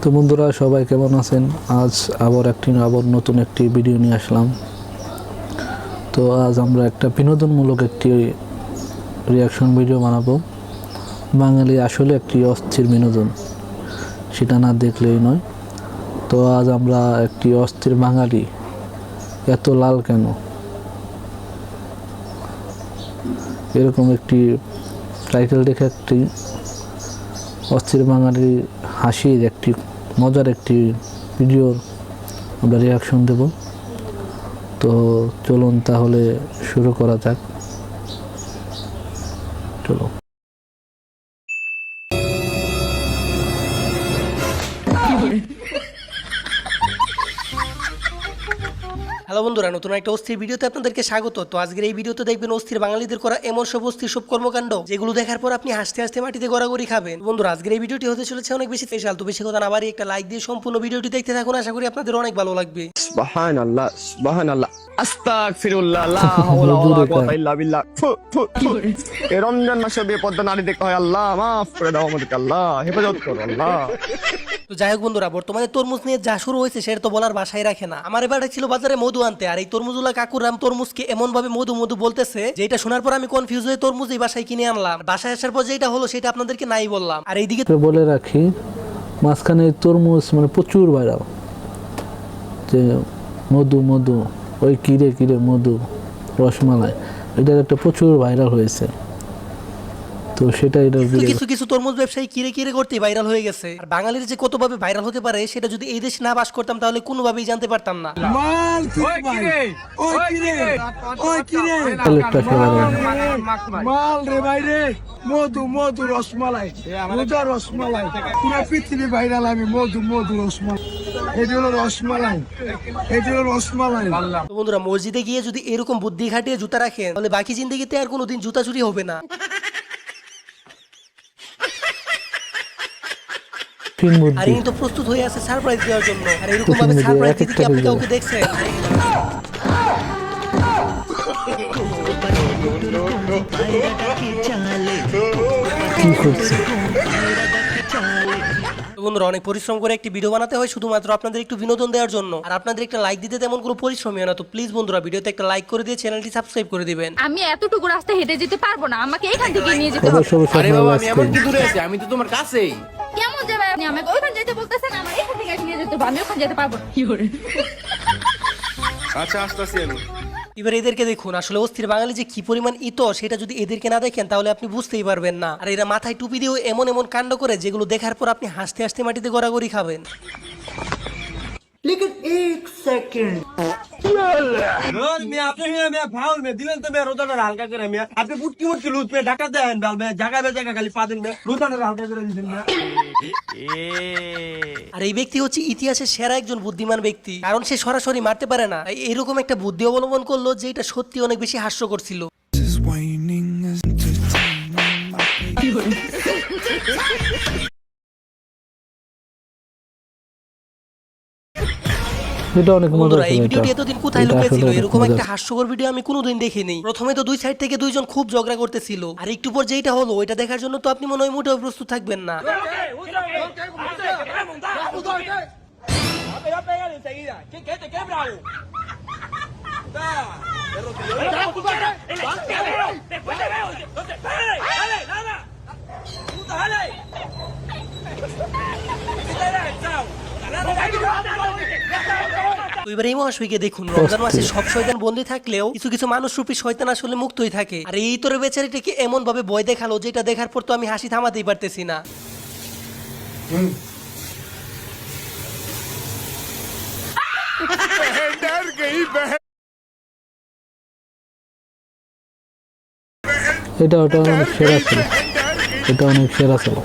তো বন্ধুরা সবাই কেমন আছেন? আজ আবার নতুন একটি ভিডিও নিয়ে আসলাম। তো আজ আমরা একটা বিনোদনমূলক একটি রিয়াকশন ভিডিও বানাবো। বাঙালি আসলে একটি অস্থির বিনোদন, সেটা না দেখলেই নয়। তো আজ আমরা একটি অস্থির বাঙালি এত লাল কেন, এরকম একটি টাইটেল দেখে একটি অস্থির বাঙালি হাসির একটি মজার একটি ভিডিওর আমরা রিয়াকশন দেব। তো চলুন তাহলে শুরু করা যাক। চলো। হ্যালো বন্ধুরা, নতুন একটা অস্থির ভিডিওতে আপনাদেরকে স্বাগত। তো আজকের এই ভিডিওতে দেখবেন অস্থির বাঙালিদের করা এমন সব অস্থির সব কর্মকাণ্ড যেগুলো দেখার পর আপনি হাসতে হাসতে মাটিতে গড়াগড়ি খাবেন। বন্ধুরা, আজকের এই ভিডিওটি হতে চলেছে অনেক বেশি স্পেশাল। তো বেশি কথা না বাড়িয়ে একটা লাইক দিয়ে সম্পূর্ণ ভিডিওটি দেখতে থাকুন, আশা করি আপনাদের অনেক ভালো লাগবে। সুবহানাল্লাহ সুবহানাল্লাহ আস্তাগফিরুল্লাহ লা হাওলা ওয়ালা কুওয়াতা ইল্লা বিল্লাহ। এই রমজান মাসে বেপরদা নারী দেখতে হয়, আল্লাহ মাফ করে দাও আমাদেরকে, আল্লাহ হেফাজত করো আল্লাহ। তো যাই হোক বন্ধুরা, বর্তমানে তরমুজ নিয়ে যা শুরু হয়েছে সেটা তো বলার ভাষাই রাখে না। আমার এবার ছিল বাজারে মধু আনতে, আর এই তরমুজুলা কাকুর রাম তরমুজকে এমন ভাবে মধু মধু বলতেছে যে এটা শোনার পর আমি কনফিউজ হয়ে তরমুজ এই বাসায় কিনে আনলাম। বাসায় আসার পর যেটা হলো সেটা আপনাদেরকে নাই বললাম। আর এইদিকে তো বলে রাখি, মাঝখানে তরমুজ মানে প্রচুর ভাইরাল, যে মধু মধু ওই কিরে কিরে মধু রসমালাই, এটার একটা প্রচুর ভাইরাল হয়েছে। তো সেটা এটার কিছু কিছু তরমুজ ব্যবসায়ী কিরে কিরে করতে ভাইরাল হয়ে গেছে। আর বাঙালির যে কতভাবে ভাইরাল হতে পারে সেটা যদি এই দেশে না বাস করতাম তাহলে কোনোভাবেই জানতে পারতাম না। মাল রে ভাই রে, মধু মধু রসমালাই, মধু রসমালাই, পুরো পৃথিবী ভাইরাল। আমি মধু মধু রসমালাই, এটি হলো রসমালাই, এটি হলো রসমালাই। তো বন্ধুরা, মসজিদে গিয়ে যদি এরকম বুদ্ধি খাটিয়ে জুতা রাখেন তাহলে বাকি জিন্দগিতে আর কোনোদিন জুতা চুরি হবে না। আর ইনি তো প্রস্তুত হয়ে আছে সারপ্রাইজ দেওয়ার জন্য। আর এরকম ভাবে সারপ্রাইজ দিতে কি আপনি কাউকে দেখছেন? কি করছে? বন্ধুরা, অনেক পরিশ্রম করে একটি ভিডিও বানাতে হয় শুধুমাত্র আপনাদের একটু বিনোদন দেওয়ার জন্য। আর আপনাদের একটা লাইক দিতে তেমন কোনো পরিশ্রমই হয় না। তো প্লিজ বন্ধুরা, ভিডিওতে একটা লাইক করে দিয়ে চ্যানেলটি সাবস্ক্রাইব করে দিবেন। আমি এতটুকু রাস্তা হেঁটে যেতে পারবো না, আমাকে এখান থেকে নিয়ে যেতে হবে। আরে বাবা, আমি এমন কি দূরে আছি, আমি তো তোমার কাছেই। কেমন যাবে? আপনি আমাকে ওইখানে যেতে বলতেছেন, আমার এখান থেকে নিয়ে যেতে হবে, আমি ওখানে যেতে পারবো না। কি করে? আচ্ছা, আসতেছি আমি। এবার এদেরকে দেখুন, আসলে অস্থির বাঙালি যে কি পরিমাণ ইতর সেটা যদি এদেরকে না দেখেন তাহলে আপনি বুঝতেই পারবেন না। আর এরা মাথায় টুপি দিয়েও এমন এমন কাণ্ড করে যেগুলো দেখার পর আপনি হাসতে হাসতে মাটিতে গড়াগড়ি খাবেন। আর এই ব্যক্তি হচ্ছে ইতিহাসের সেরা একজন বুদ্ধিমান ব্যক্তি, কারণ সে সরাসরি মারতে পারে না। এরকম একটা বুদ্ধি অবলম্বন করলো যে এটা সত্যি অনেক বেশি হাস্যকর ছিল। এটা অনেক মজা বন্ধুরা, এই ছিল। ভিডিওটি এতদিন কোথায় লুকিয়েছিল? আসলে এরকম অনেক একটা মজা। হাস্যকর ভিডিও আমি কোনোদিন দেখিনি। প্রথমে তো দুই সাইড থেকে দুইজন খুব ঝগড়া করতেছিল, আর একটু পর যেটা হলো ওইটা দেখার জন্য তো আপনি মনে হয় মোটেও প্রস্তুত থাকবেন না। তো এবার এই মহাশয়কে দেখুন, রমজান মাসে সব শয়তান বন্দী থাকলেও কিছু কিছু মানুষ রূপী শয়তান আসলে মুক্তই থাকে। আর এই তোর বেচারিটাকে এমন ভাবে ভয় দেখালো যেটা দেখার পর তো আমি হাসি থামাতেই পারতেছি না। এটা ওটা অনেক সেরা ছিল, এটা অনেক সেরা ছিল।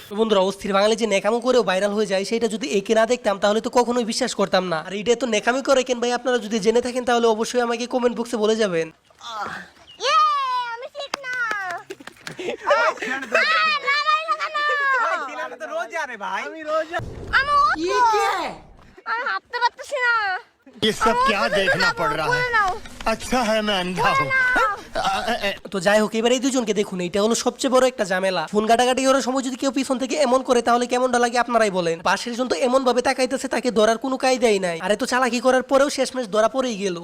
তো বন্ধুরা, অস্থির বাঙালি যে নেকামো করেও ভাইরাল হয়ে যায় সেটা যদি একে না দেখতাম তাহলে তো কখনোই বিশ্বাস করতাম না। আর এটা তো নেকামি করে কেন ভাই, আপনারা যদি জেনে থাকেন তাহলে অবশ্যই আমাকে কমেন্ট বক্সে বলে যাবেন। আমি ঠিক না। আমি হাঁটতে পারতেছি না। ये सब क्या देखना पड़ रहा है अच्छा है मैं अंधा हूँ তো যাই হোক, এবার এই দুজনকে দেখুন, এটা হলো সবচেয়ে বড় একটা ঝামেলা। ফোন কাটাকাটি করার সময় যদি কেউ পিছন থেকে এমন করে তাহলে কেমনটা লাগে আপনারাই বলেন। পাশের জন তো এমন ভাবে তাকাইতেছে, তাকে ধরার কোনো কায়দাই নাই। আরে তো চালাকি করার পরেও শেষমেশ ধরা পড়েই গেল।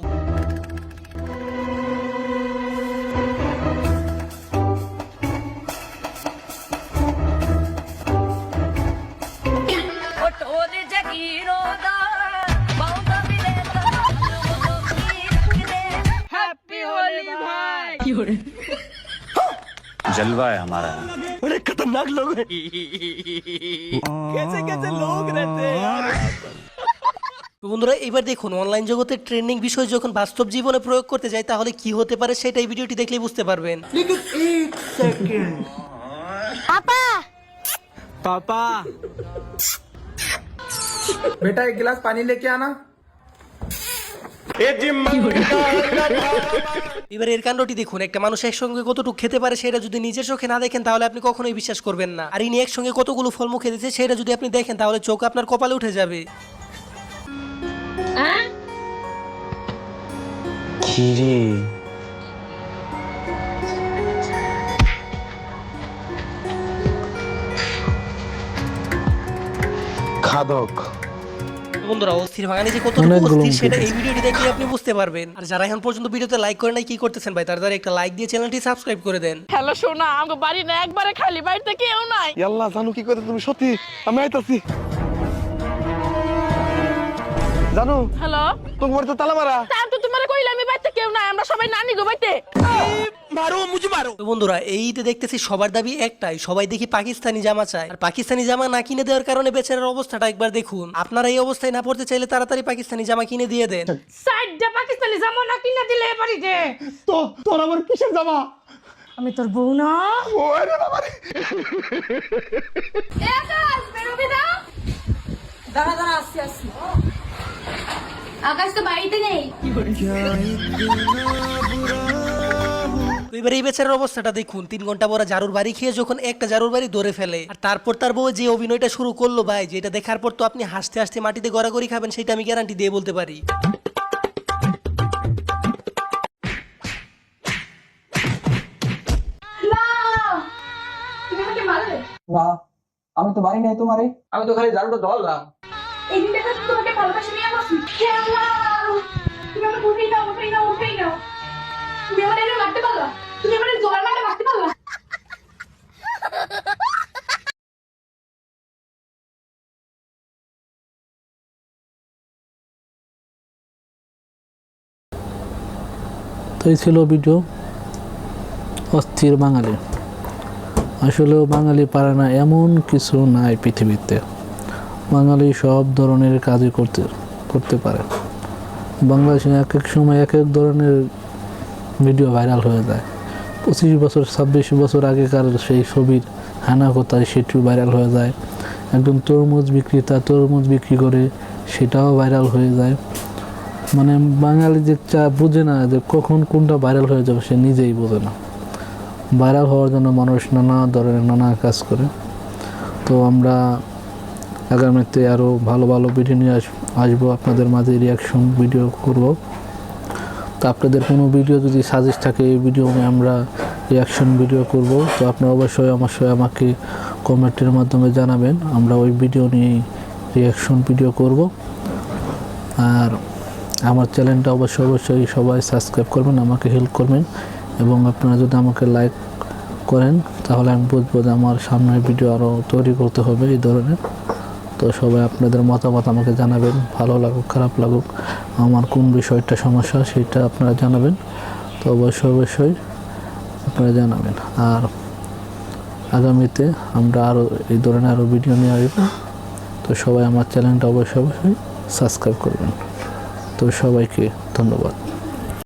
जलवा है हमारा बड़े खतरनाक लोग हैं कैसे कैसे लोग रहते हैं यार তো বন্ধুরা, এবার দেখুন অনলাইন জগতের ট্রেন্ডিং বিষয় যখন বাস্তব জীবনে প্রয়োগ করতে যায় তাহলে কি হতে পারে সেটাই ভিডিওটি দেখলেই বুঝতে পারবেন। पापा बेटा एक गिलास पानी लेके आना। এবার এর কাণ্ডটি দেখুন, একটা মানুষ একসঙ্গে কতটুকু খেতে পারে সেটা যদি নিজের চোখে না দেখেন তাহলে আপনি কখনোই বিশ্বাস করবেন না। আর ইনি একসঙ্গে কতগুলো ফল মুখে দিচ্ছে সেটা যদি আপনি দেখেন তাহলে চোখ আপনার কপালে উঠে যাবে। খাদক বন্ধুরা, অস্থির বাঙালি যে কতটুকু অনেকগুলো অস্থির সেটা মুখে এই ভিডিওটি দেখলে আপনি বুঝতে পারবেন। আর যারা এখন পর্যন্ত ভিডিওতে লাইক করে নাই কি করতেছেন ভাই, তাড়াতাড়ি একটা লাইক দিয়ে চ্যানেলটি সাবস্ক্রাইব করে দেন। হ্যালো সোনা, আমাকে বাড়ি না একবারে খালি, বাড়িতে কেউ নাই। আল্লাহ জানু কি করে তুমি সত্যি আমি আইতাছি জানো হ্যালো, তোমার তো তালা মারা তা তো তোমার কইলাম আমি বাড়িতে কেউ নাই, আমরা সবাই নানি গো বাড়িতে। মারো মুঝে মারো তো বন্ধুরা, এই ঈদে দেখতেছি সবার দাবি একটাই, সবাই দেখি পাকিস্তানি জামা চায়। আর পাকিস্তানি জামা না কিনে দেওয়ার কারণে বেচারার অবস্থাটা একবার দেখুন। আপনারা এই অবস্থায় না পড়তে চাইলে তাড়াতাড়ি পাকিস্তানি জামা কিনে দিয়ে দেন। সাইডটা পাকিস্তানি জামা না কিনা দিলে বাড়িতে। তো তোর আবার কিসের জামা আমি তোর বউ না। ওরে বাবা রে দাঁড়া দাঁড়া, আসছি আসছি। আকাশ তো বাড়িতে নেই। তো এবার এই বেচারার অবস্থাটা দেখুন, 3 ঘন্টা পরে জারুর বাড়ি খেয়ে যখন একটা জারুর বাড়ি ধরে ফেলে, আর তারপর তার বউ যে অভিনয়টা শুরু করলো ভাই, যেটা দেখার পর তো আপনি হাসতে হাসতে মাটিতে গড়াগড়ি খাবেন, সেটা আমি গ্যারান্টি দিয়ে বলতে পারি। না আমি তো বাড়ি নাই তোমারে আমি তো খালি জালটা ধরলাম। এই দিনটা তো তোমাকে ভালোবাসি নিয়ে আসছি। হে আল্লাহ, তুমি আমাকে উঠেই নাও, উঠেই নাও, উঠেই নাও। তুমি আমার এনে মারতে পারলা, তুমি আমার জোর মারতে মারতে পারলা। তো এই ছিল ভিডিও অস্থির বাঙালি। আসলেও বাঙালি পারে না এমন কিছু নাই পৃথিবীতে। বাঙালি সব ধরনের কাজই করতে পারে। বাংলাদেশে এক এক সময় এক এক ধরনের ভিডিও ভাইরাল হয়ে যায়। 25 বছর 26 বছর আগেকার সেই ছবির হানা কোথায় সেটিও ভাইরাল হয়ে যায়। একজন তরমুজ বিক্রেতা তরমুজ বিক্রি করে সেটাও ভাইরাল হয়ে যায়। মানে বাঙালি যে বুঝে না যে কখন কোনটা ভাইরাল হয়ে যাবে, সে নিজেই বোঝে না। ভাইরাল হওয়ার জন্য মানুষ নানা ধরনের নানা কাজ করে। তো আমরা আগামীতে আরও ভালো ভালো ভিডিও নিয়ে আসবো, আপনাদের মাঝে রিয়াকশন ভিডিও করব। তো আপনাদের কোনো ভিডিও যদি সাজেস্ট থাকে এই ভিডিও নিয়ে আমরা রিয়াকশন ভিডিও করব, তো আপনারা অবশ্যই আমাকে কমেন্টের মাধ্যমে জানাবেন, আমরা ওই ভিডিও নিয়ে রিয়াকশন ভিডিও করব। আর আমার চ্যানেলটা অবশ্যই সবাই সাবস্ক্রাইব করবেন, আমাকে হেল্প করবেন। এবং আপনারা যদি আমাকে লাইক করেন তাহলে আমি বুঝবো যে আমার সামনের ভিডিও আরও তৈরি করতে হবে এই ধরনের। তো সবাই আপনাদের মতামত আমাকে জানাবেন, ভালো লাগুক খারাপ লাগুক, আমার কোন বিষয়টা সমস্যা সেটা আপনারা জানাবেন। তো অবশ্যই আপনারা জানাবেন। আর আগামীতে আমরা আরও এই ধরনের আরও ভিডিও নিয়ে আসব। তো সবাই আমার চ্যানেলটা অবশ্যই সাবস্ক্রাইব করবেন। তো সবাইকে ধন্যবাদ।